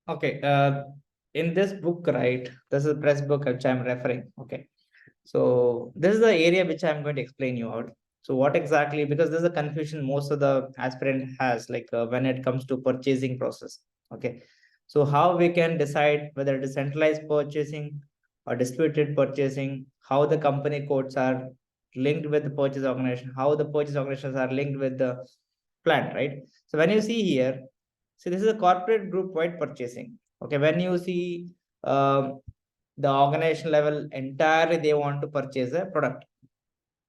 Okay. In this book, right, this is a press book which I'm referring. Okay. So this is the area which I'm going to explain you out. So what exactly, because there's a confusion most of the aspirant has, like when it comes to purchasing process. Okay. So how we can decide whether it is centralized purchasing or distributed purchasing, how the company codes are linked with the purchase organization, how the purchase organizations are linked with the plant, right? So when you see here, see this is a corporate group wide purchasing. Okay, when you see the organization level entirely they want to purchase a product,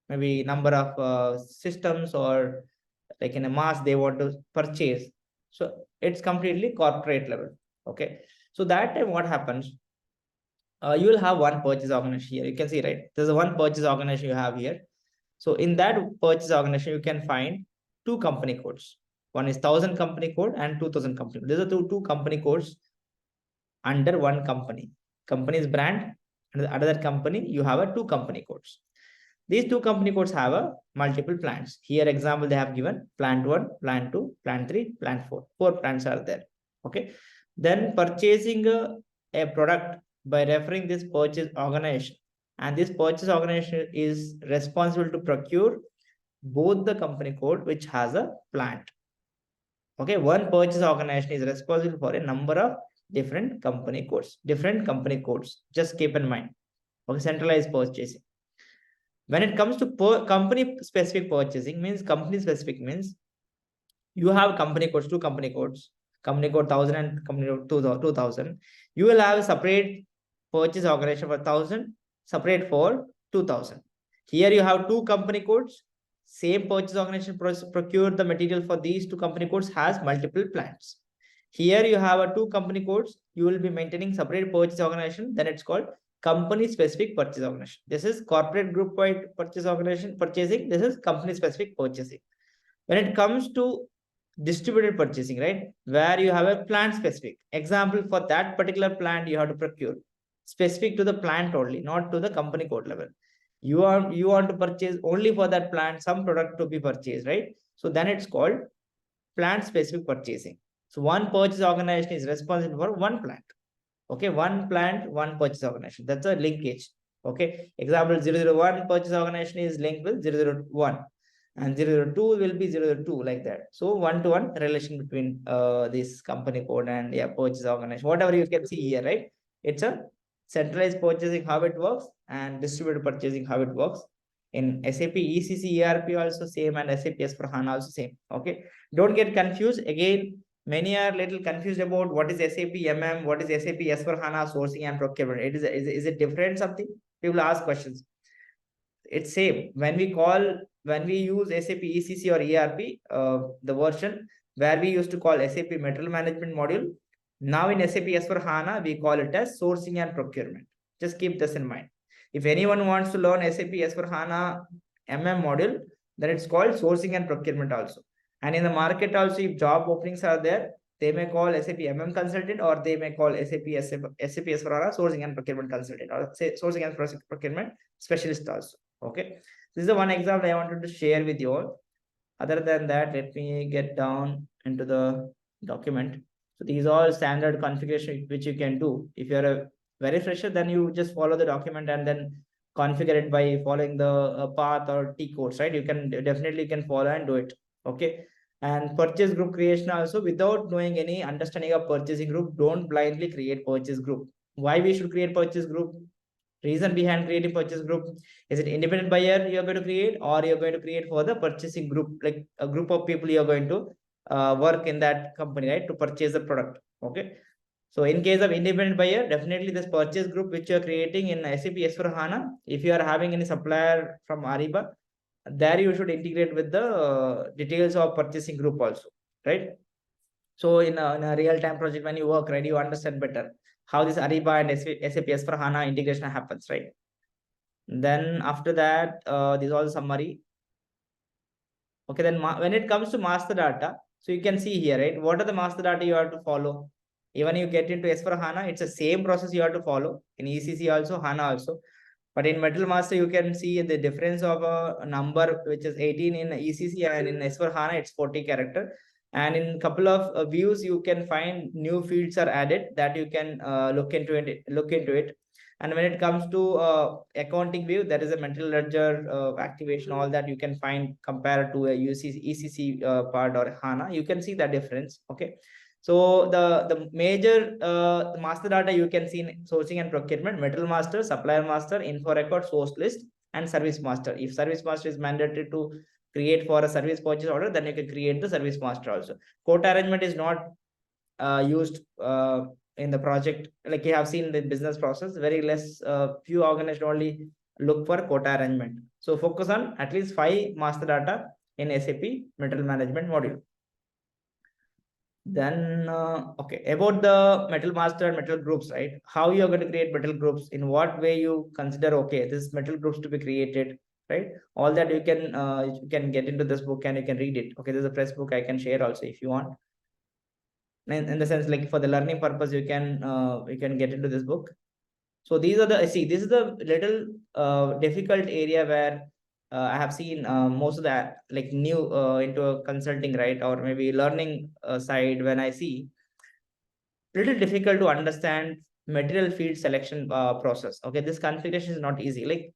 maybe number of systems or like in a mass they want to purchase, so it's completely corporate level. Okay, so that time what happens, you will have one purchase organization here. You can see, right, there's a one purchase organization you have here. So in that purchase organization you can find two company codes. One is 1000 company code and 2000 company. These are two company codes under one company. Company's brand and the other company, you have a two company codes. These two company codes have a multiple plants. Here example they have given plant 1, plant 2, plant 3, plant 4. Four plants are there. Okay. Then purchasing a product by referring this purchase organization, and this purchase organization is responsible to procure both the company code which has a plant. Okay, one purchase organization is responsible for a number of different company codes. Just keep in mind. Okay, centralized purchasing. When it comes to company specific purchasing, means company specific means you have company codes, two company codes, company code 1000 and company code 2000. You will have a separate purchase organization for 1000, separate for 2000. Here you have two company codes. Same purchase organization procure the material for these two company codes has multiple plants. Here you have a two company codes. You will be maintaining separate purchase organization. Then it's called company specific purchase organization. This is corporate group wide purchase organization purchasing. This is company specific purchasing. When it comes to distributed purchasing, right, where you have a plant specific example, for that particular plant you have to procure specific to the plant only, not to the company code level. You want to purchase only for that plant some product to be purchased, right? So then it's called plant specific purchasing. So one purchase organization is responsible for one plant. Okay, one plant, one purchase organization. That's a linkage. Okay, example 001 purchase organization is linked with 001 and 002 will be 002, like that. So one-to-one relation between this company code and purchase organization, whatever you can see here, right? It's a centralized purchasing how it works and distributed purchasing how it works. In SAP ECC ERP also same, and SAP S for HANA also same. Okay, don't get confused. Again, many are little confused about what is SAP MM, what is SAP S for HANA sourcing and procurement. Is it different something? People ask questions. It's same. When we use SAP ECC or ERP, the version where we used to call SAP material management module, now in SAP S for HANA we call it as sourcing and procurement. Just keep this in mind. If anyone wants to learn SAP S for HANA MM module, then it's called sourcing and procurement also. And in the market also, if job openings are there, they may call SAP MM consultant, or they may call SAP S for HANA sourcing and procurement consultant, or say sourcing and procurement specialist also. Okay, this is the one example I wanted to share with you all. Other than that, let me get down into the document. So these are all standard configuration which you can do. If you're a very fresher, then you just follow the document and then configure it by following the path or T codes, right? You can definitely can follow and do it. Okay. And purchase group creation also, without knowing any understanding of purchasing group, don't blindly create purchase group. Why we should create purchase group? Reason behind creating purchase group, is it independent buyer you're going to create, or you're going to create for the purchasing group, like a group of people you're going to work in that company, right, to purchase the product. Okay, so in case of independent buyer, definitely this purchase group which you're creating in SAP S/4HANA, if you are having any supplier from Ariba, there you should integrate with the details of purchasing group also, right? So in a real-time project, when you work, right, you understand better how this Ariba and SAP S/4HANA integration happens, right? Then after that, this is all summary. Okay, then when it comes to master data, so you can see here, right, what are the master data you have to follow? Even you get into S/4HANA, it's the same process you have to follow in ECC also, HANA also. But in Metal Master, you can see the difference of a number which is 18 in ECC, and in S/4HANA, it's 40 character. And in couple of views, you can find new fields are added that you can look into it. And when it comes to accounting view, there is a mental ledger activation, all that you can find compared to a ECC part or HANA. You can see the difference. Okay. So the major master data you can see in sourcing and procurement: material master, supplier master, info record, source list, and service master. If service master is mandated to create for a service purchase order, then you can create the service master also. Quota arrangement is not used in the project. Like you have seen the business process, very less, few organizations only look for quota arrangement. So focus on at least 5 master data in SAP material management module. Then okay, about the metal master and metal groups, right? How you are going to create metal groups, in what way you consider, okay, this metal groups to be created, right? All that you can get into this book and you can read it. Okay, there's a press book I can share also if you want. In the sense, like for the learning purpose, you can get into this book. So these are the, see, this is the little difficult area where I have seen most of that, like new into a consulting, right, or maybe learning side, when I see little difficult to understand material field selection process. Okay, this configuration is not easy. Like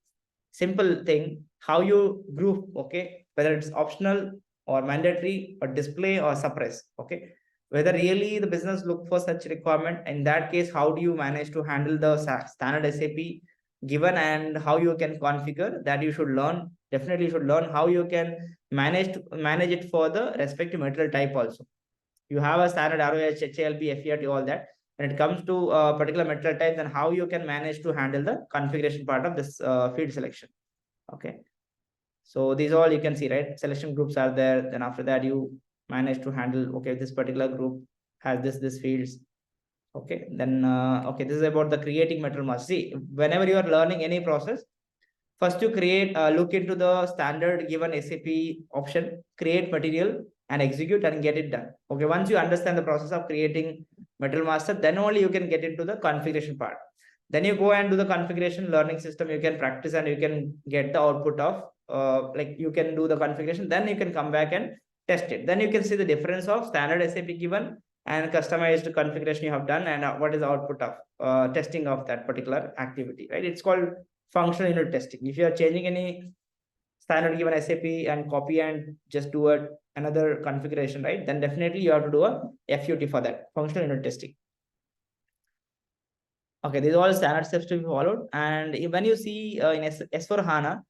simple thing, how you group, okay, whether it's optional or mandatory or display or suppress. Okay, whether really the business look for such requirement, in that case how do you manage to handle the standard SAP given, and how you can configure that, you should learn. Definitely you should learn how you can manage it for the respective material type also. You have a standard ROH, HALB, FERT, all that. When it comes to particular material type, then how you can manage to handle the configuration part of this field selection. Okay. So these all you can see, right? Selection groups are there. Then after that, you manage to handle, okay, this particular group has this fields. Okay. Then, okay, this is about the creating material master. See, whenever you are learning any process, first you create, look into the standard given SAP option, create material and execute and get it done. Okay, once you understand the process of creating material master, then only you can get into the configuration part. Then you go and do the configuration learning system. You can practice and you can get the output of, like you can do the configuration. Then you can come back and test it. Then you can see the difference of standard SAP given and customized configuration you have done, and what is the output of testing of that particular activity, right? It's called functional unit testing. If you are changing any standard given SAP and copy and just do another configuration, right, then definitely you have to do a FUT for that, functional unit testing. Okay, these are all standard steps to be followed. And when you see in S4 HANA,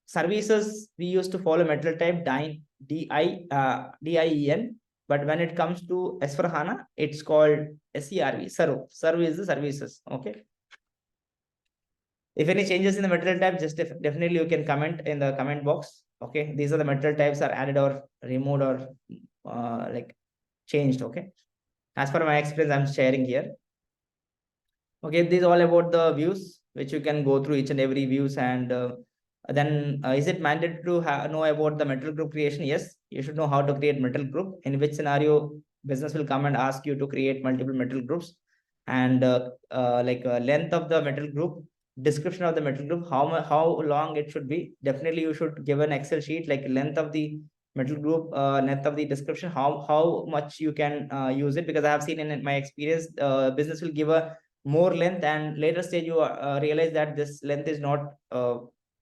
services, we used to follow material type DIEN, but when it comes to S4 HANA, it's called SERV, serve. Serve is the services. Okay. If any changes in the material type, just definitely you can comment in the comment box. Okay, these are the material types are added or removed or like changed. Okay, as per my experience, I'm sharing here. Okay, this is all about the views, which you can go through each and every views. And then is it mandated to know about the material group creation? Yes, you should know how to create material group. In which scenario business will come and ask you to create multiple material groups, and like length of the material group, description of the material group, how long it should be. Definitely you should give an Excel sheet like length of the material group, length of the description, how much you can use it. Because I have seen in my experience, business will give a more length, and later stage you realize that this length is not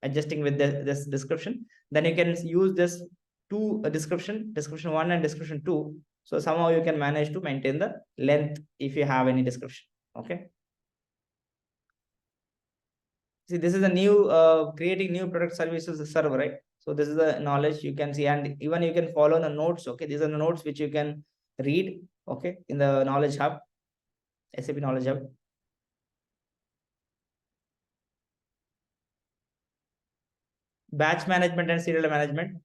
adjusting with this description. Then you can use this two description 1 and description 2. So somehow you can manage to maintain the length if you have any description. Okay. See, this is a new creating new product services server, right? So this is the knowledge you can see, and even you can follow the notes. Okay, these are the notes which you can read. Okay, in the knowledge hub, SAP knowledge hub. Batch management and serial management.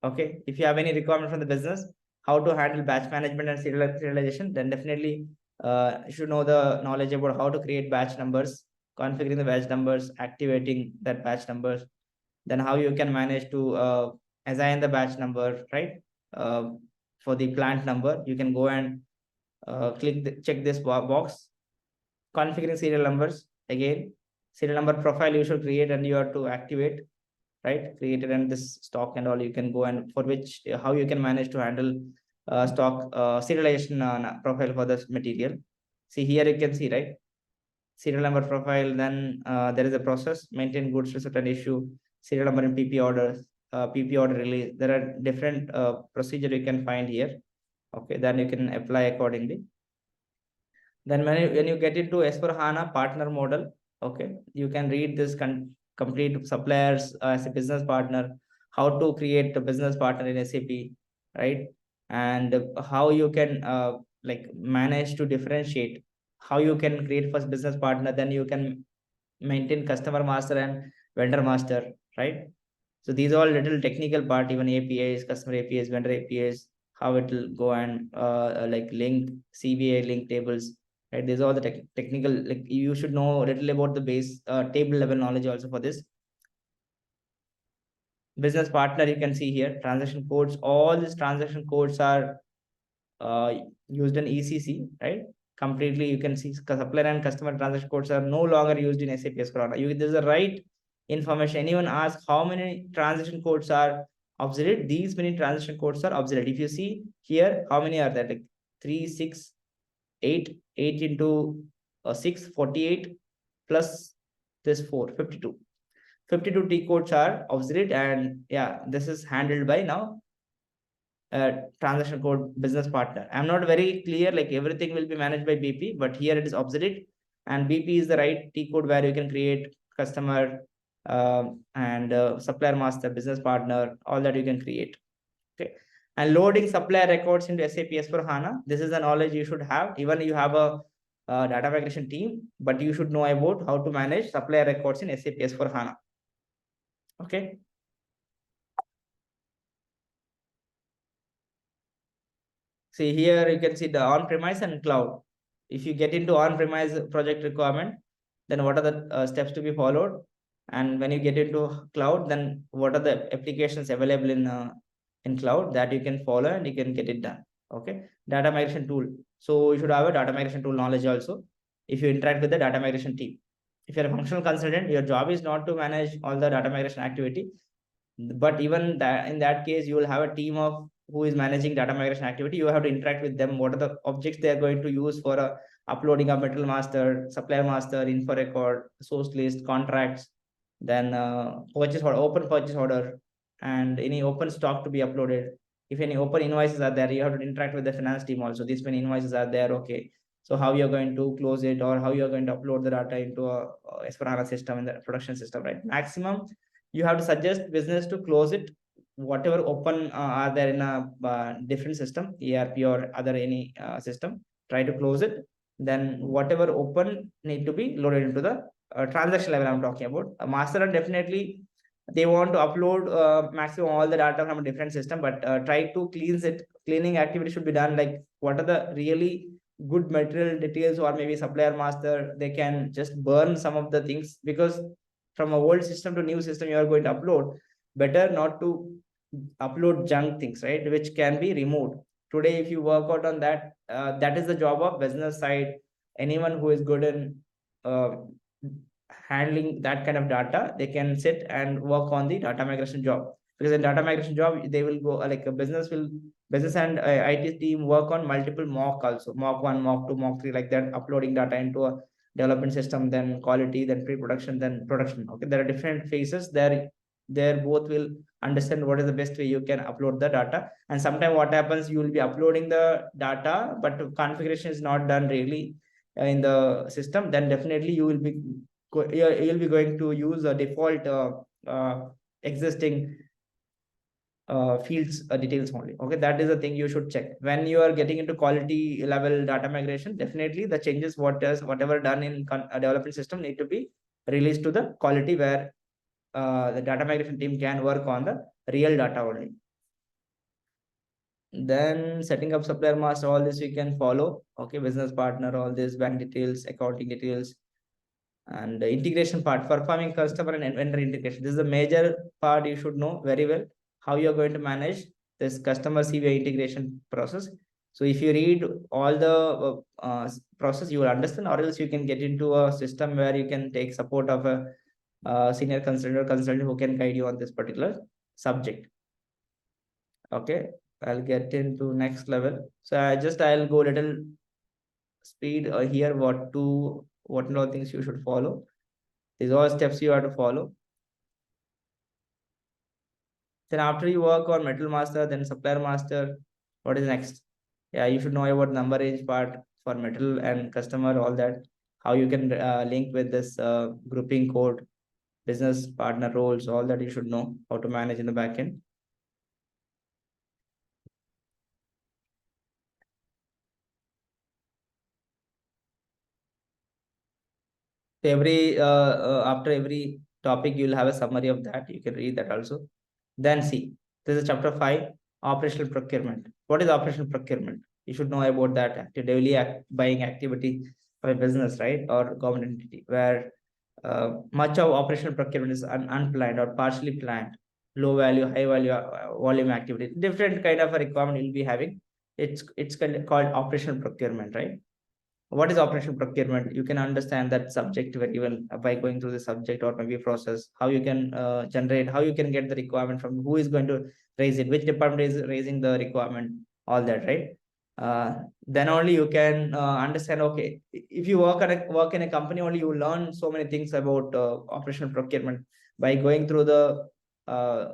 Okay, if you have any requirement from the business, how to handle batch management and serialization, then definitely you should know the knowledge about how to create batch numbers, configuring the batch numbers, activating that batch numbers, then how you can manage to assign the batch number, right? For the plant number, you can go and check this box. Configuring serial numbers, again, serial number profile you should create and you have to activate, right? Created, and this stock and all you can go, and for which how you can manage to handle stock serialization profile for this material. See here you can see, right? Serial number profile, then there is a process, maintain goods receipt and issue, serial number in PP orders, PP order release. There are different procedure you can find here. Okay, then you can apply accordingly. Then when you get into S/4HANA partner model, okay, you can read this complete suppliers as a business partner, how to create a business partner in SAP, right? And how you can like manage to differentiate, how you can create first business partner, then you can maintain customer master and vendor master, right? So these are all little technical part, even APIs, customer APIs, vendor APIs, how it will go and like link CBA link tables, right? These are all the technical, like you should know a little about the base table level knowledge also for this. Business partner, you can see here, transaction codes, all these transaction codes are uh, used in ECC, right? Completely, you can see supplier and customer transaction codes are no longer used in SAP S/4HANA. There's a right information. Anyone asks how many transaction codes are obsolete? These many transaction codes are obsolete. If you see here, how many are there? Like 3, 6, 8, 8 into 6, 48 plus this 4, 52. 52 T codes are obsolete, and yeah, this is handled by now transaction code business partner. I'm not very clear, like everything will be managed by BP, but here it is obsolete, and BP is the right T code where you can create customer and supplier master, business partner, all that you can create. Okay. And loading supplier records into SAP S/4HANA. This is the knowledge you should have. Even you have a data migration team, but you should know about how to manage supplier records in SAP S/4HANA. Okay. See here, you can see the on-premise and cloud. If you get into on-premise project requirement, then what are the steps to be followed? And when you get into cloud, then what are the applications available in cloud that you can follow and you can get it done. Okay. Data migration tool. So you should have a data migration tool knowledge also if you interact with the data migration team. If you're a functional consultant, your job is not to manage all the data migration activity, but even that in that case you will have a team of who is managing data migration activity. You have to interact with them, what are the objects they are going to use for uploading a material master, supplier master, info record, source list, contracts, then purchase order, open purchase order, and any open stock to be uploaded. If any open invoices are there, you have to interact with the finance team also. These many invoices are there, okay, so how you're going to close it, or how you're going to upload the data into a S/4HANA system, in the production system, right? Maximum you have to suggest business to close it, whatever open are there in a different system, ERP or other any system, try to close it. Then whatever open need to be loaded into the transaction level I'm talking about. A master definitely they want to upload maximum all the data from a different system, but try to cleanse it. Cleaning activity should be done, like what are the really good material details, or maybe supplier master, they can just burn some of the things, because from a old system to new system you are going to upload, better not to upload junk things, right, which can be removed. Today if you work out on that, that is the job of business side. Anyone who is good in uh, handling that kind of data, they can sit and work on the data migration job. Because in data migration job they will go like a business and IT team work on multiple mock also, mock 1, mock 2, mock 3, like that, uploading data into a development system, then quality, then pre-production, then production. Okay, there are different phases there. There both will understand what is the best way you can upload the data. And sometimes what happens, you will be uploading the data, but configuration is not done really in the system, then definitely you will be you'll be going to use a default existing fields details only. Okay, that is the thing you should check when you are getting into quality level data migration. Definitely the changes whatever done in development system need to be released to the quality, where the data migration team can work on the real data only. Then setting up supplier master, all this we can follow. Okay, business partner, all this, bank details, accounting details, and the integration part, performing customer and vendor integration. This is the major part you should know very well, how you're going to manage this customer CVA integration process. So if you read all the process, you will understand, or else you can get into a system where you can take support of a senior consultant or consultant who can guide you on this particular subject. Okay. I'll get into next level. So I'll go little speed here. What all things you should follow. These are steps you have to follow. Then after you work on metal master, then supplier master, what is next? Yeah, you should know about number range part for metal and customer, all that. How you can link with this grouping code, business partner roles, all that you should know how to manage in the backend. After every topic, you'll have a summary of that. You can read that also. Then see, this is chapter 5, operational procurement. What is operational procurement? You should know about that daily buying activity for a business, right? Or government entity, where much of operational procurement is unplanned or partially planned, low value, high value volume activity. Different kind of a requirement you'll be having. It's called operational procurement, right? What is operational procurement? You can understand that subject very well by going through the subject or maybe process, how you can generate, how you can get the requirement from who is going to raise it, which department is raising the requirement, all that, right? Then only you can understand, okay, if you work in a company, only you learn so many things about operational procurement by going through the uh,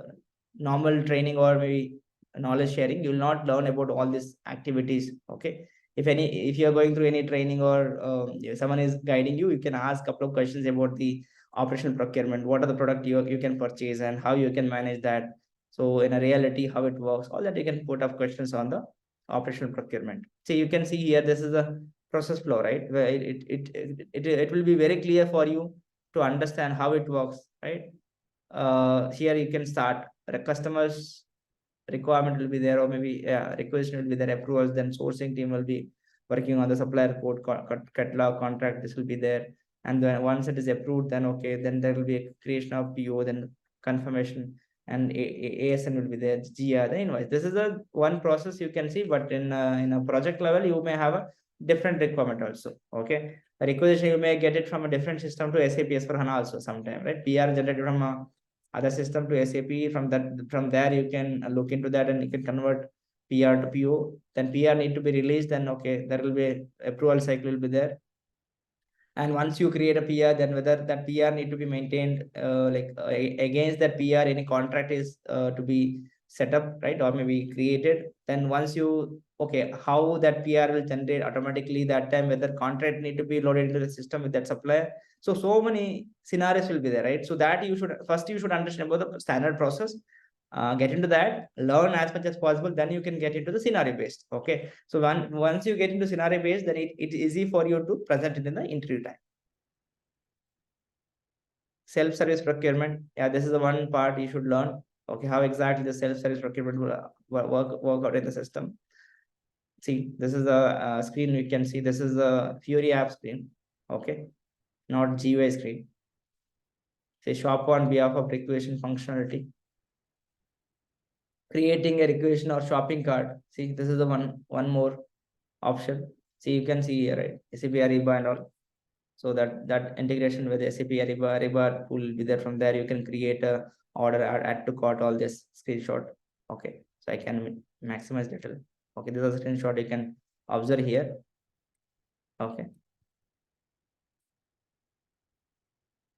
normal training or maybe knowledge sharing. You will not learn about all these activities. Okay, if you are going through any training or someone is guiding you, you can ask a couple of questions about the operational procurement. What are the product you can purchase and how you can manage that? So in a reality, how it works, all that you can put up questions on the operational procurement. So you can see here, this is a process flow, right? Where it will be very clear for you to understand how it works, right? Here you can start the customers requirement will be there, or maybe requisition will be there, approvals, then sourcing team will be working on the supplier code, catalog, contract, this will be there. And then once it is approved, then okay, then there will be a creation of PO, then confirmation, and ASN will be there, GR, the invoice. This is the one process you can see, but in a project level, you may have a different requirement also. Okay, a requisition you may get it from a different system to SAP S for HANA also sometime, right? PR generated from a other system to SAP. From there you can look into that and you can convert PR to PO. Then PR need to be released. Then okay, there will be approval cycle will be there. And once you create a PR, then whether that PR need to be maintained, against that PR, any contract is to be set up, right, or maybe created. Then once you okay, how that PR will generate automatically that time, whether contract need to be loaded into the system with that supplier. So many scenarios will be there, right? So that you should understand about the standard process, get into that, learn as much as possible, then you can get into the scenario based. Okay, so once you get into scenario based, then it is easy for you to present it in the interview time. Self-service procurement, yeah, this is the one part you should learn. Okay, how exactly the self-service procurement will work out in the system. See, this is the screen. You can see this is the Fury app screen. Okay, not GUI screen. Say shop on behalf of requisition functionality, creating a requisition or shopping cart. See, this is the one more option. See, you can see here, right? SAP Ariba and all. So that integration with SAP Ariba will be there. From there, you can create a order, add to cart, all this screenshot. Okay, so I can maximize detail. Okay, this is a screenshot you can observe here. Okay.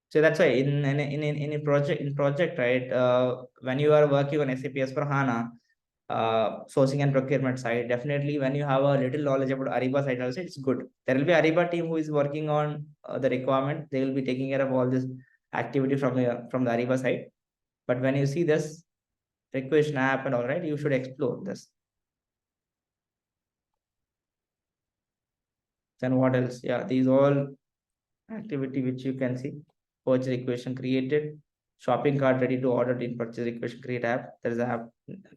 So that's why in a project, right? When you are working on SAP S for HANA, sourcing and procurement side, definitely when you have a little knowledge about Ariba side also, it's good. There will be Ariba team who is working on the requirement. They will be taking care of all this activity from the Ariba side. But when you see this requisition app and all, right, you should explore this. Then what else? Yeah, these all activity which you can see. Purchase requisition created, shopping cart ready to order in purchase requisition create app. There is a app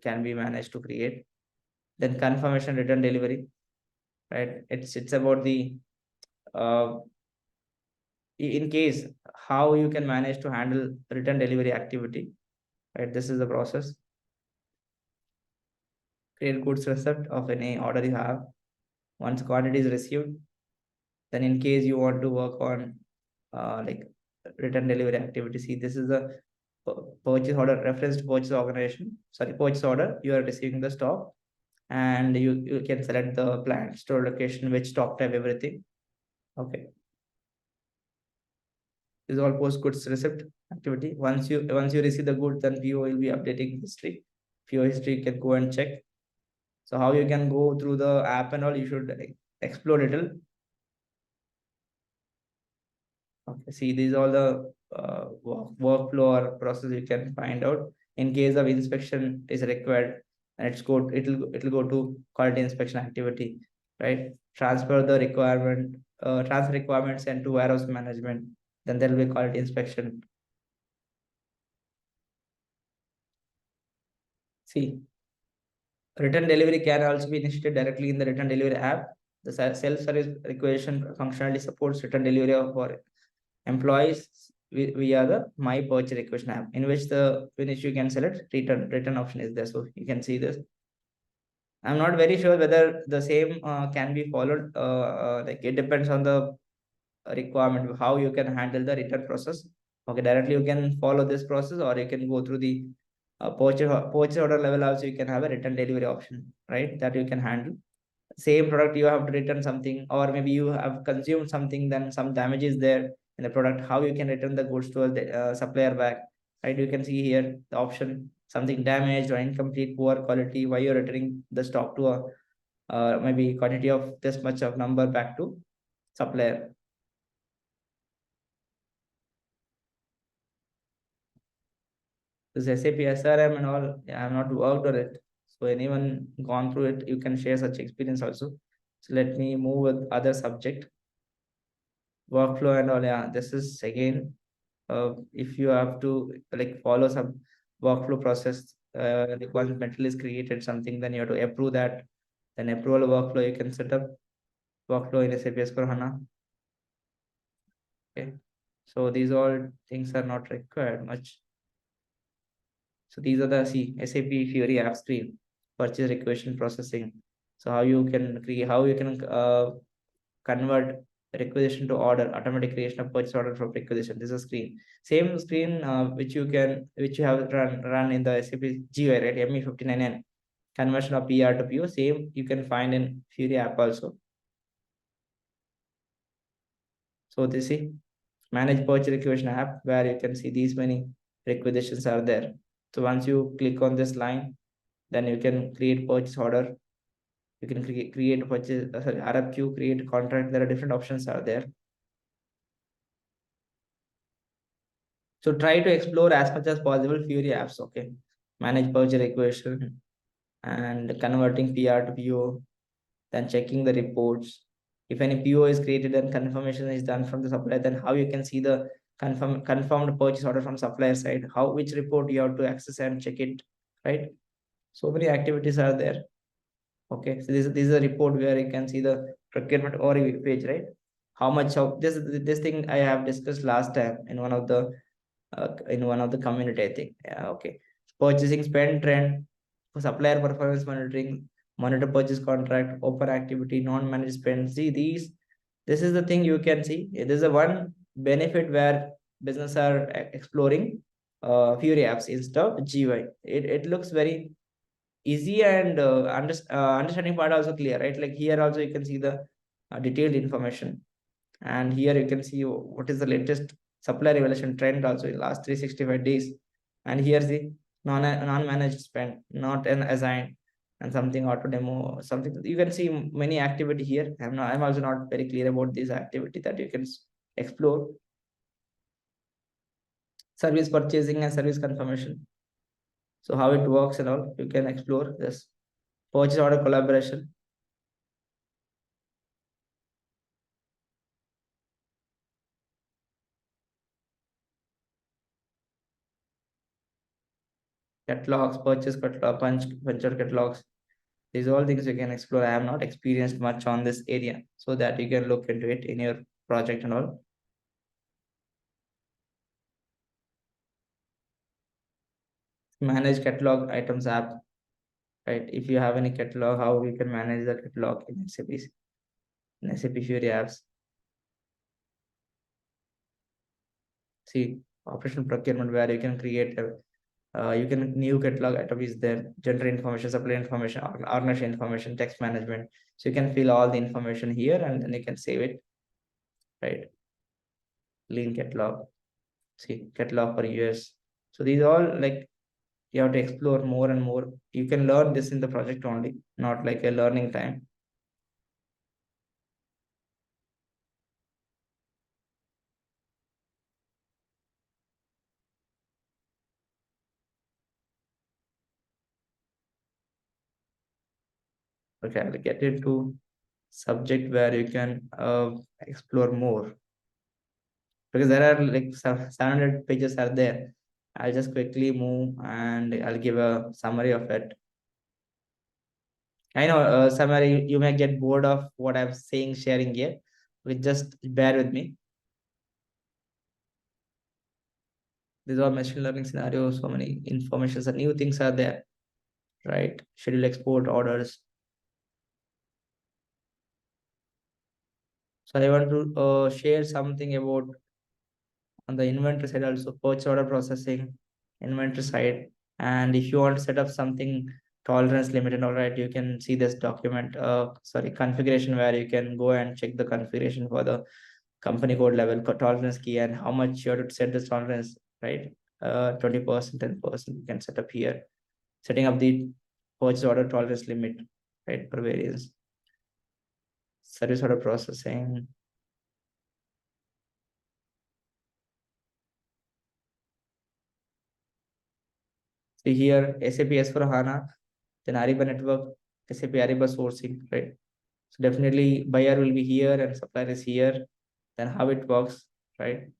can be managed to create. Then confirmation return delivery, right? It's about the uh, in case how you can manage to handle return delivery activity, right? This is the process. Create goods receipt of any order you have. Once quantity is received, then in case you want to work on like return delivery activity, see, this is the purchase order, reference to purchase organization, sorry, purchase order. You are receiving the stock, and you can select the plant, store location, which stock type, everything. Okay. This is all post goods receipt activity. Once you receive the goods, then PO will be updating history. PO history you can go and check. So how you can go through the app and all, you should explore little. Okay, see, these all the workflow or process you can find out. In case of inspection is required, and it'll go to quality inspection activity, right? Transfer requirements and to warehouse management. Then there will be quality inspection. See, return delivery can also be initiated directly in the return delivery app. The self-service requisition functionality supports return delivery for employees via the My Purchase Requisition app, in which you can select return option is there. So you can see this. I'm not very sure whether the same can be followed. Like it depends on the requirement how you can handle the return process. Okay, directly you can follow this process, or you can go through the purchase order level. Also, you can have a return delivery option, right? That you can handle same product, you have to return something, or maybe you have consumed something, then some damage is there in the product. How you can return the goods to the supplier back, right? You can see here the option something damaged or incomplete, poor quality, why you're returning the stock to a maybe quantity of this much of number back to supplier. This SAP SRM and all, I have not worked on it. So anyone gone through it, you can share such experience also. So let me move with other subject, workflow and all. Yeah, this is again, if you have to like follow some workflow process, like once metal is created something, then you have to approve that. Then approval workflow, you can set up workflow in SAP S for HANA. Okay. So these all things are not required much. So these are the SAP Fiori app screen, purchase requisition processing. So how you can create, how you can convert requisition to order, automatic creation of purchase order from requisition. This is a screen. Same screen which you have run in the SAP GUI, right? ME59N conversion of PR to PO. Same you can find in Fury app also. So this is manage purchase requisition app, where you can see these many requisitions are there. So once you click on this line, then you can create purchase order. You can create purchase RFQ, create contract. There are different options are there. So try to explore as much as possible Fury apps. Okay, manage purchase requisition and converting PR to PO, then checking the reports. If any PO is created and confirmation is done from the supplier, then how you can see the confirmed purchase order from supplier side, how which report you have to access and check it, right? So many activities are there. Okay, so this is a report where you can see the procurement overview page, right? How much of this thing I have discussed last time in one of the community, I think. Yeah, okay. Purchasing spend trend, supplier performance monitoring, monitor purchase contract, open activity, non-managed spend. See these, this is the thing you can see. It is a one benefit where business are exploring Fury apps instead of GUI. It looks very easy and understanding part also clear, right? Like here also you can see the detailed information, and here you can see what is the latest supply evaluation trend also in last 365 days. And here's the non-managed spend, not an assigned, and something auto demo, something you can see many activity here. I'm also not very clear about this activity that you can explore. Service purchasing and service confirmation. So how it works and all, you can explore this. Purchase order collaboration, catalogs, purchase catalog, puncher catalogs. These are all things you can explore. I have not experienced much on this area, so that you can look into it in your project and all. Manage catalog items app, right? If you have any catalog, how you can manage the catalog in SAP Fury apps. See, operational procurement, where you can create You can new catalog item is there, gender information, supply information, organization information, text management. So you can fill all the information here and then you can save it, right? Lean catalog, see catalog for US. So these all like you have to explore more and more. You can learn this in the project only, not like a learning time. Okay, I'll get into subject where you can explore more because there are like 700 pages are there. I'll just quickly move and I'll give a summary of it. I know summary you may get bored of what I'm saying, sharing here, but just bear with me. These are machine learning scenarios. So many informations and new things are there, right? Schedule export orders. So I want to share something about on the inventory side also, purchase order processing, inventory side. And if you want to set up something tolerance limit and all right, you can see this document, sorry, configuration where you can go and check the configuration for the company code level tolerance key and how much you have to set this tolerance, right? 20%, 10% you can set up here. Setting up the purchase order tolerance limit, right, per variance. Service order processing. See here, SAP S for HANA, then Ariba network, SAP Ariba sourcing, right? So definitely buyer will be here and supplier is here. Then how it works, right?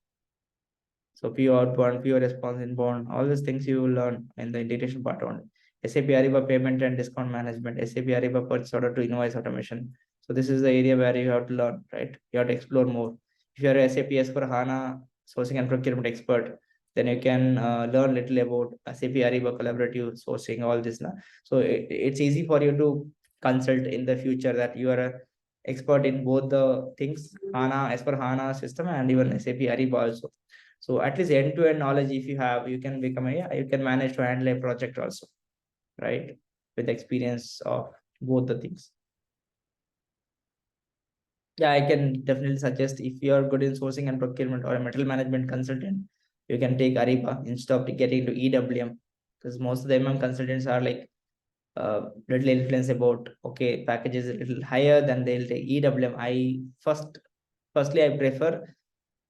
So PO outbound, PO response inbound, all these things you will learn in the integration part only. SAP Ariba payment and discount management, SAP Ariba purchase order to invoice automation. So this is the area where you have to learn, right? You have to explore more. If you are a SAP S for HANA sourcing and procurement expert, then you can learn little about SAP Ariba collaborative sourcing, all this. So it's easy for you to consult in the future that you are a expert in both the things, HANA, as for HANA system and even SAP Ariba also. So at least end-to-end knowledge, if you have, you can become a, yeah, you can manage to handle a project also, right? With experience of both the things. Yeah, I can definitely suggest if you are good in sourcing and procurement or a material management consultant, you can take Ariba instead of getting into EWM because most of the MM consultants are like little influence about okay packages a little higher than they'll take EWM. Firstly I prefer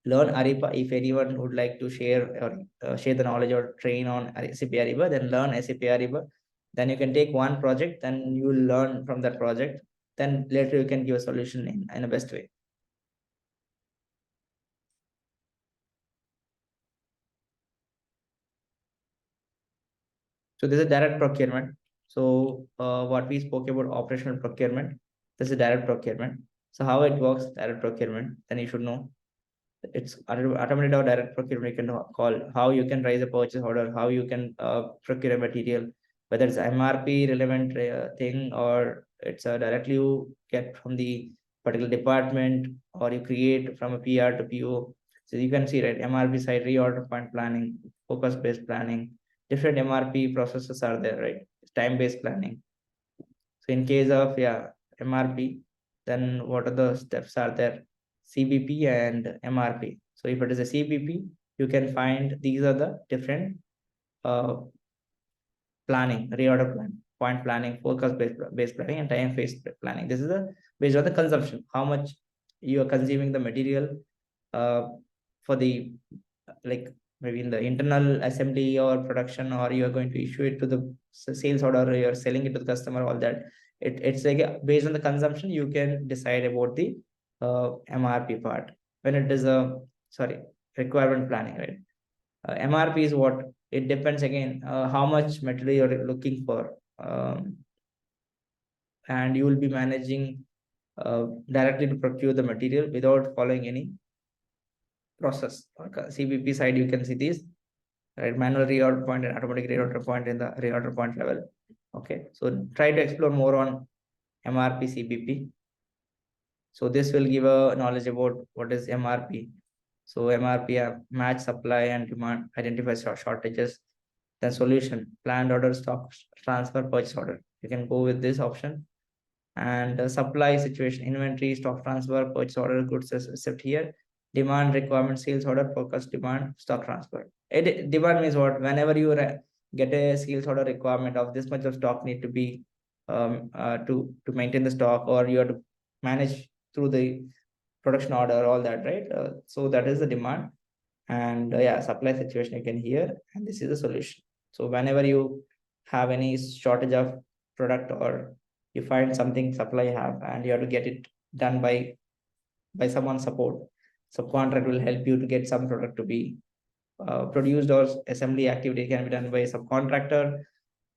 learn Ariba. If anyone would like to share or share the knowledge or train on SAP Ariba, then learn SAP Ariba. Then you can take one project, then you will learn from that project. Then later you can give a solution in a best way. So this is direct procurement. So what we spoke about operational procurement, this is direct procurement. So how it works, direct procurement, then you should know it's automated or direct procurement. You can call how you can raise a purchase order, how you can procure a material, whether it's MRP relevant thing or it's directly you get from the particular department or you create from a PR to PO. So you can see, right, MRP side, reorder point planning, focus based planning, different MRP processes are there, right? Time based planning. So in case of, yeah, MRP, then what are the steps are there? CBP and MRP. So if it is a CBP, you can find these are the different uh, planning, reorder plan, point planning, focus based planning, and time based planning. This is the based on the consumption, how much you are consuming the material uh, for the like maybe in the internal assembly or production, or you are going to issue it to the sales order, or you're selling it to the customer, all that. It's like based on the consumption, you can decide about the MRP part. When it is a sorry requirement planning, right? MRP is what it depends again how much material you're looking for, and you will be managing directly to procure the material without following any process. CBP side, you can see these, right? Manual reorder point and automatic reorder point in the reorder point level. Okay, so try to explore more on MRP, CBP. So this will give a knowledge about what is MRP. So MRP match supply and demand, identify shortages, Then solution, planned order, stock transfer, purchase order. You can go with this option. And supply situation, inventory, stock transfer, purchase order, goods received here. Demand, requirement, sales order, forecast, demand, stock transfer. Demand means what? Whenever you get a sales order requirement of this much of stock need to be to maintain the stock, or you have to manage through the production order, all that, right? So that is the demand. And yeah, supply situation you can hear, and this is the solution. So whenever you have any shortage of product, or you find something supply have and you have to get it done by someone support, subcontract will help you to get some product to be produced, or assembly activity can be done by a subcontractor,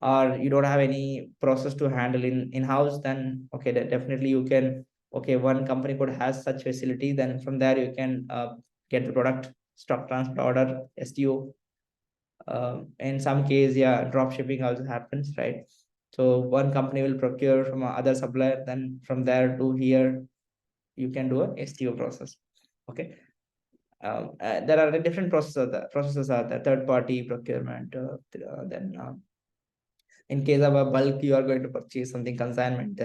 or you don't have any process to handle in-house, then okay, definitely you can, okay, one company could has such facility, then from there you can get the product, stock transfer order, STO. In some case, yeah, drop shipping also happens, right? So one company will procure from other supplier, then from there to here you can do a STO process. Okay. There are different processes. The processes are the third party procurement. Then in case of a bulk, you are going to purchase something consignment.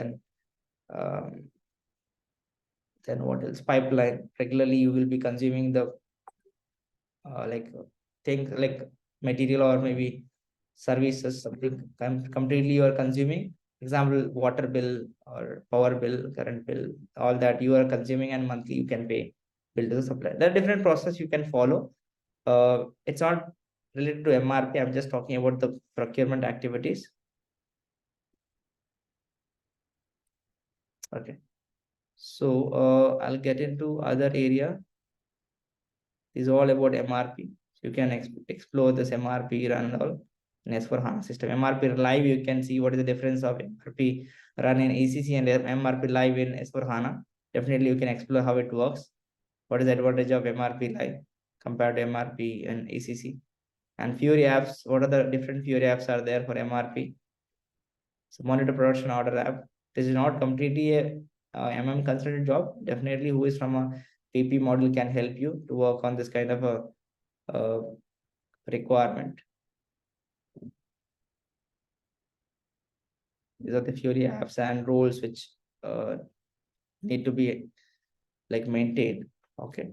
Um, then what else? Pipeline. Regularly, you will be consuming the like things like material or maybe services, something completely you are consuming. Example, water bill or power bill, current bill, all that you are consuming, and monthly you can pay bill to the supplier. There are different process you can follow. It's not related to MRP. I'm just talking about the procurement activities. Okay. So I'll get into other area. This is all about MRP. So you can explore this MRP run all in S4HANA system. MRP live, you can see what is the difference of MRP run in ECC and MRP live in S4HANA. Definitely you can explore how it works. What is the advantage of MRP live compared to MRP and ECC? And Fury apps, what are the different Fury apps are there for MRP? So monitor production order app. This is not completely a consultant job. Definitely who is from a PP model can help you to work on this kind of a requirement. These are the Fury apps and roles which need to be like maintained. Okay.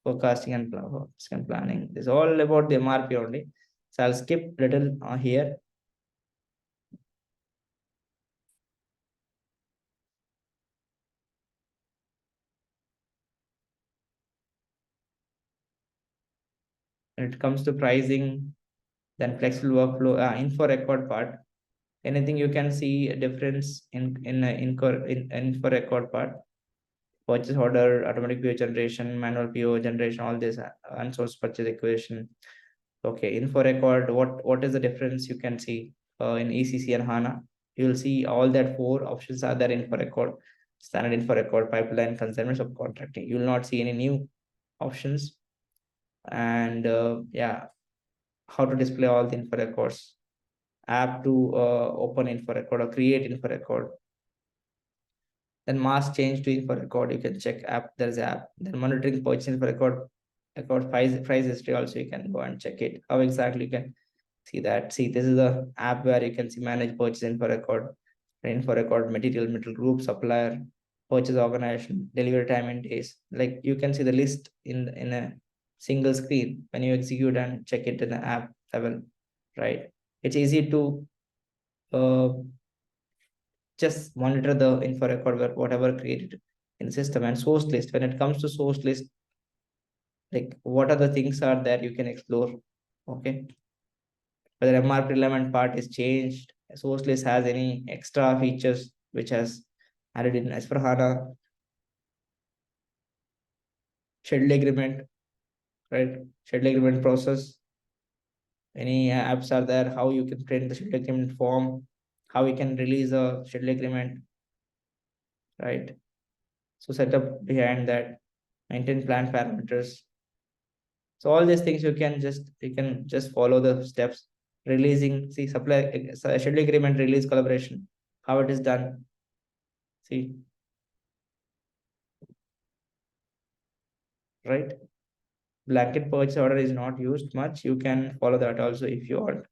Forecasting and planning. This is all about the MRP only. So I'll skip little here. When it comes to pricing, then flexible workflow, info record part. Anything you can see a difference in info record part. Purchase order, automatic PO generation, manual PO generation, all this unsourced purchase equation. Okay, info record, what is the difference you can see in ECC and HANA? You will see all that 4 options are there in info record, standard info record, pipeline, consignment, subcontracting. You will not see any new options. And yeah, how to display all the info records, app to open info record or create info record. Then mass change to info record, you can check app, there's app. Then monitoring purchase info record price history also, you can go and check it. How exactly you can see that? See, this is the app where you can see manage purchase info record, material group, supplier, purchase organization, delivery time and days. Like you can see the list in a single screen when you execute and check it in the app level, right? It's easy to just monitor the info record whatever created in the system. And source list, when it comes to source list, like what are the things are that you can explore. Okay, whether MRP relevant part is changed, source list has any extra features which has added in as per HANA, schedule agreement, right? Schedule agreement process, any apps are there, how you can print the schedule agreement form, how you can release a schedule agreement, right? So setup behind that, maintain plan parameters. So all these things you can just follow the steps. Releasing, see, supply schedule agreement, release collaboration, how it is done. See, right? blanket purchase order is not used much. You can follow that also if you want.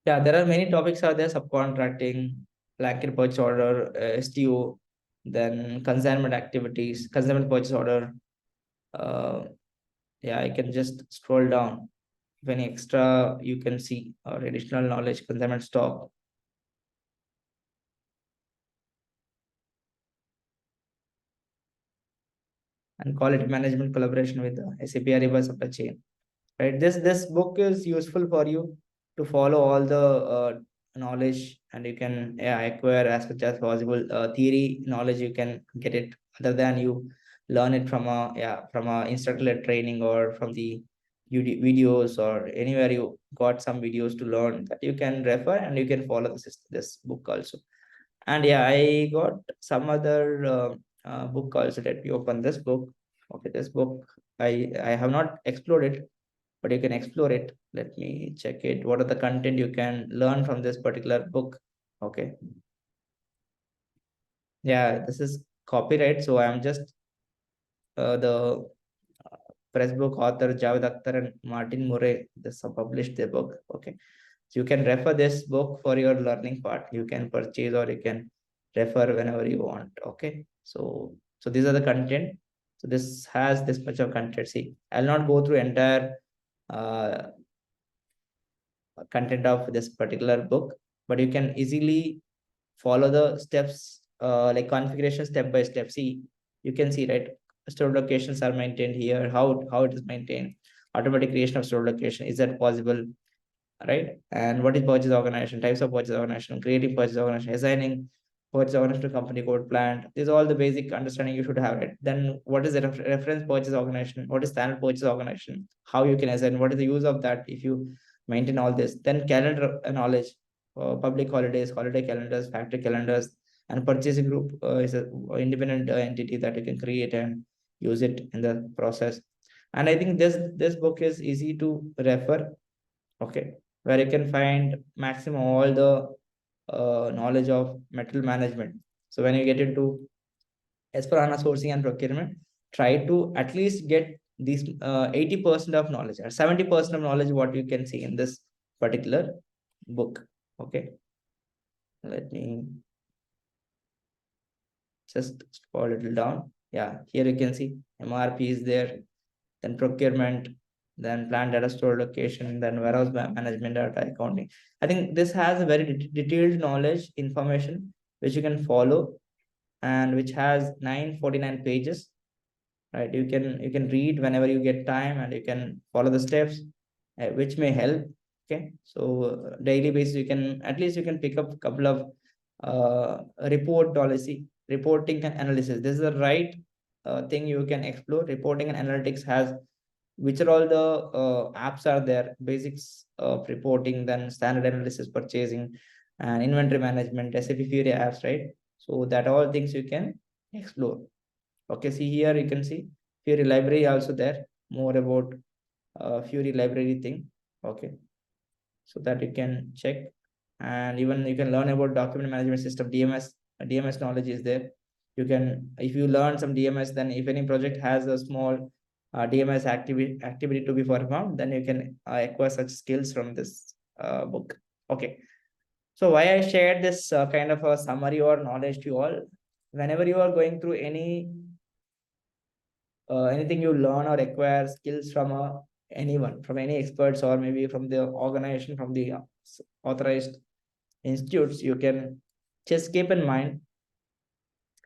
Yeah, there are many topics out there: subcontracting, blanket purchase order, STO, then consignment activities, consignment purchase order. Uh, yeah, I can just scroll down. If any extra you can see or additional knowledge, consignment stock, and quality management collaboration with the SAP Ariba supply chain. Right, this book is useful for you to follow all the knowledge, and you can, yeah, acquire as much as possible theory knowledge. You can get it other than you learn it from a, yeah, from a instructor led training or from the videos or anywhere you got some videos to learn, that you can refer and you can follow this book also. And yeah, I got some other book also. Let me open this book. Okay, this book, I have not explored it, but you can explore it. Let me check it. What are the content you can learn from this particular book? Okay. Yeah, this is copyright. So I'm just the press book author Javed Akhtar and Martin Murray, this published their book. Okay. So you can refer this book for your learning part. You can purchase or you can refer whenever you want. Okay. So these are the content. So this has this much of content. See, I'll not go through entire uh, content of this particular book, but you can easily follow the steps, like configuration step by step. See, you can see, right, store locations are maintained here, how it is maintained, automatic creation of store location, is that possible, right? And what is purchase organization, types of purchase organization, creating purchase organization, assigning purchase organization to company code plant. These are all the basic understanding you should have, right? Then what is the reference purchase organization? What is standard purchase organization? How you can assign? What is the use of that if you maintain all this? Then calendar knowledge, public holidays, holiday calendars, factory calendars, and purchasing group is a independent entity that you can create and use it in the process. And I think this book is easy to refer. Okay, where you can find maximum all the knowledge of material management. So when you get into as per HANA sourcing and procurement, try to at least get these 80% of knowledge or 70% of knowledge what you can see in this particular book. Okay, let me just scroll a little down. Yeah, here you can see MRP is there, then procurement, then plant data store location, then warehouse management, data accounting. I think this has a very detailed knowledge information which you can follow, and which has 949 pages. Right, you can read whenever you get time, and you can follow the steps, which may help. Okay, so daily basis you can, at least you can pick up a couple of report policy, reporting and analysis. This is the right thing you can explore. Reporting and analytics has, which are all the apps are there, basics of reporting, then standard analysis, purchasing, and inventory management, SAP Fury apps, right? So that all things you can explore. Okay, see here you can see Fury library also there, more about Fury library thing. Okay, so that you can check, and even you can learn about document management system, DMS knowledge is there. You can, if you learn some DMS, then if any project has a small DMS activity to be performed, then you can acquire such skills from this book. Okay, so why I shared this kind of a summary or knowledge to you all, whenever you are going through anything you learn or acquire skills from anyone, from any experts, or maybe from the organization, from the authorized institutes, you can just keep in mind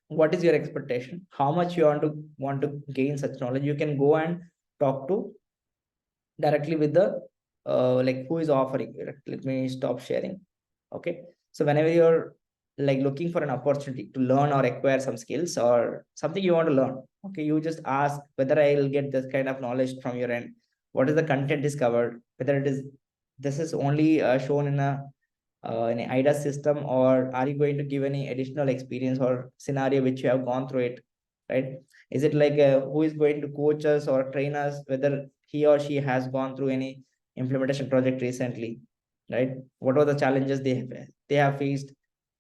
what is your expectation, how much you want to gain such knowledge. You can go and talk to directly with the like who is offering. Let me stop sharing. Okay, so whenever you're like looking for an opportunity to learn or acquire some skills or something you want to learn, okay, you just ask whether I'll get this kind of knowledge from your end. What is the content discovered, whether it is, this is only shown in a in an IDA system, or are you going to give any additional experience or scenario which you have gone through it, right? Is it like who is going to coach us or train us, whether he or she has gone through any implementation project recently, right? What are the challenges they have faced?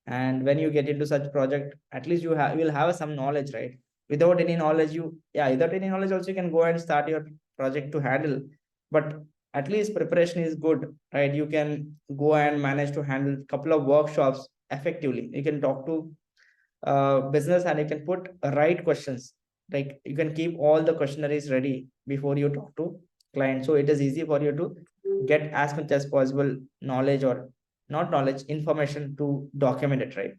And when you get into such project, at least you will have some knowledge, right? without any knowledge, without any knowledge also you can go and start your project to handle. But at least preparation is good, right? You can go and manage to handle a couple of workshops effectively. You can talk to business, and you can put right questions. Like you can keep all the questionnaires ready before you talk to client, so it is easy for you to get as much as possible knowledge, or not knowledge, information to document it, right?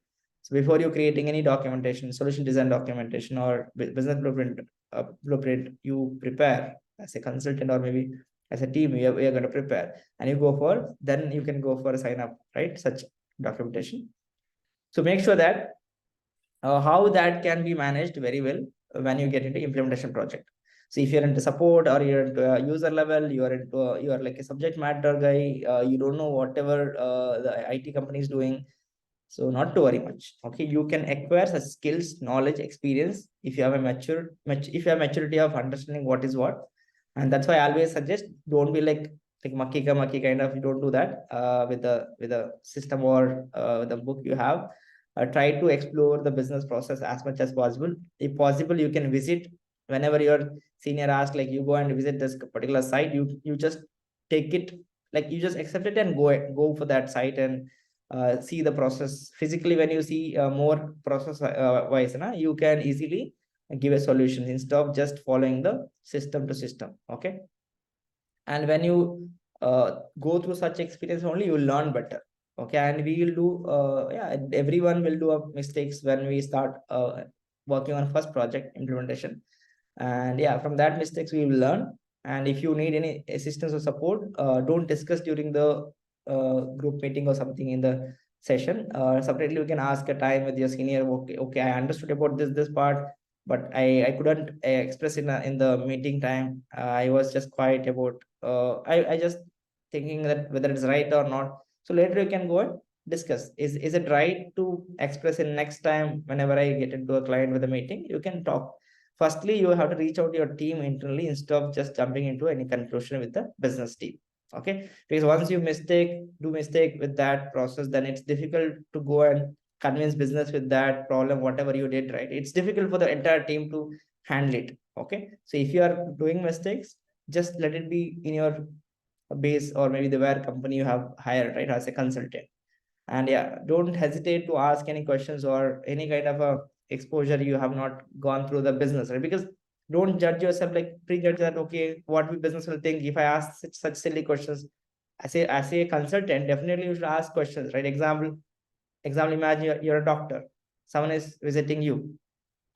So before you creating any documentation, solution design documentation, or business blueprint, you prepare as a consultant, or maybe as a team, we are going to prepare, and you go for, then you can go for a sign up, right? Such documentation. So make sure that how that can be managed very well when you get into implementation project. So if you're into support, or you're into a user level, you are like a subject matter guy, you don't know whatever the IT company is doing, so not to worry much. Okay, you can acquire such skills, knowledge, experience if you have a if you have maturity of understanding what is what. And that's why I always suggest, don't be like makki kind of. You don't do that with the system, or the book you have. Try to explore the business process as much as possible. If possible, you can visit whenever your senior asks, like you go and visit this particular site. You just take it, like you just accept it and go for that site, and see the process physically. When you see more process wise, you can easily give a solution instead of just following the system to system. Okay, and when you go through such experience only, you will learn better. Okay, and we will do everyone will do mistakes when we start working on first project implementation. And yeah, from that mistakes we will learn. And if you need any assistance or support, don't discuss during the group meeting or something in the session. Separately you can ask a time with your senior. Okay, I understood about this part, but I couldn't express in the meeting time. I was just quiet about I just thinking that whether it's right or not. So later you can go and discuss, is it right to express in next time. Whenever I get into a client with a meeting, you can talk. Firstly, you have to reach out to your team internally instead of just jumping into any conclusion with the business team. Okay, because once you do mistake with that process, then it's difficult to go and convince business with that problem, whatever you did, right? It's difficult for the entire team to handle it. Okay, so if you are doing mistakes, just let it be in your base, or maybe the where company you have hired, right, as a consultant. And yeah, don't hesitate to ask any questions, or any kind of a exposure you have not gone through the business, right? Because don't judge yourself, like prejudge that, okay, what will business will think if I ask such silly questions. As a consultant, definitely you should ask questions, right? Example, imagine you're a doctor, someone is visiting you,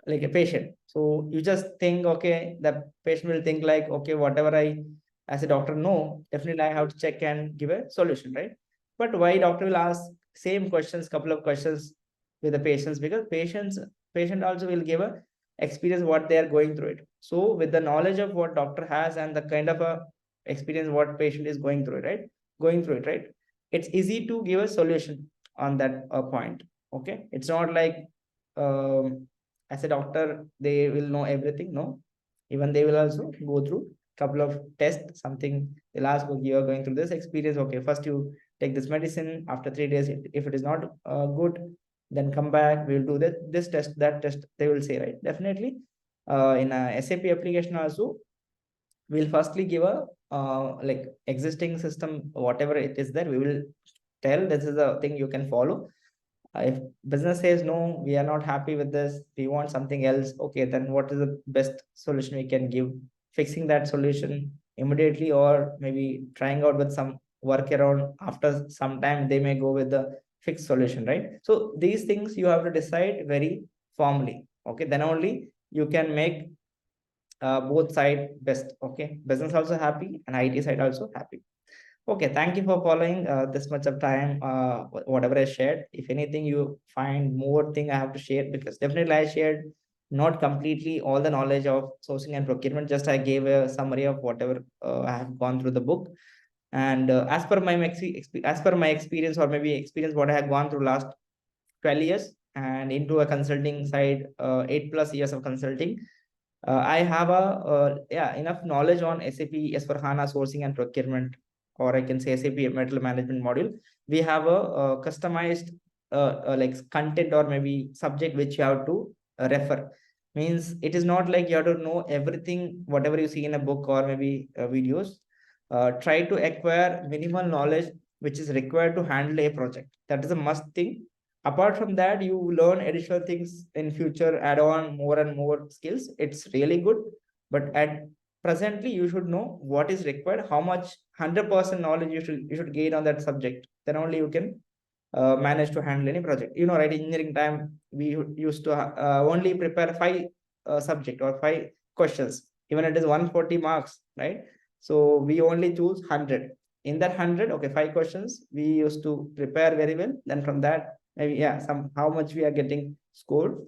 like a patient. So you just think, okay, the patient will think like, okay, whatever I as a doctor know, definitely I have to check and give a solution, right? But why doctor will ask same questions, couple of questions with the patients? Because patient also will give a experience what they are going through it. So with the knowledge of what doctor has, and the kind of a experience what patient is going through it, right? It's easy to give a solution on that point. Okay, it's not like um, as a doctor they will know everything. No, even they will also go through couple of tests, something they'll ask, okay, you're going through this experience. Okay, first you take this medicine. After 3 days, if it is not good, then come back, we'll do this test, that test, they will say, right? Definitely in a SAP application also, we'll firstly give a like existing system, whatever it is there, we will tell this is the thing you can follow. If business says no, we are not happy with this, we want something else, okay, then what is the best solution we can give? Fixing that solution immediately, or maybe trying out with some workaround. After some time, they may go with the fixed solution, right? So these things you have to decide very formally. Okay, then only you can make both side best. Okay, business also happy and IT side also happy. Okay, thank you for following this much of time, whatever I shared. If anything, you find more thing I have to share, because definitely I shared not completely all the knowledge of sourcing and procurement. Just I gave a summary of whatever I have gone through the book. And as per my experience, or maybe experience what I have gone through last 12 years, and into a consulting side, 8+ years of consulting, I have a enough knowledge on SAP S for HANA sourcing and procurement, or I can say SAP metal management module. We have a customized like content, or maybe subject which you have to refer. Means it is not like you have to know everything, whatever you see in a book or maybe videos. Try to acquire minimal knowledge which is required to handle a project. That is a must thing. Apart from that, you learn additional things in future, add on more and more skills. It's really good. But at presently, you should know what is required, how much 100% knowledge you should gain on that subject. Then only you can manage to handle any project. Right? Engineering time, we used to only prepare five subject or five questions. Even it is 140 marks, right? So we only choose 100. In that 100, okay, five questions we used to prepare very well. Then from that, maybe yeah, some how much we are getting scored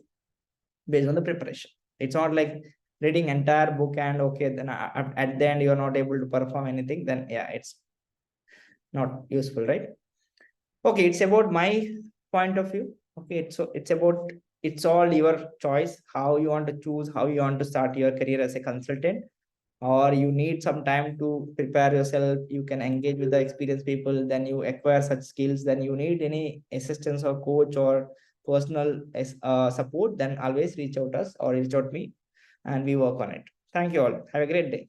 based on the preparation. It's not like reading entire book and okay, then at the end you are not able to perform anything. Then yeah, it's not useful, right? Okay, it's about my point of view. Okay, it's all your choice how you want to choose, how you want to start your career as a consultant, or you need some time to prepare yourself. You can engage with the experienced people, then you acquire such skills. Then you need any assistance or coach or personal support, then always reach out us or reach out me, and we work on it. Thank you all. Have a great day.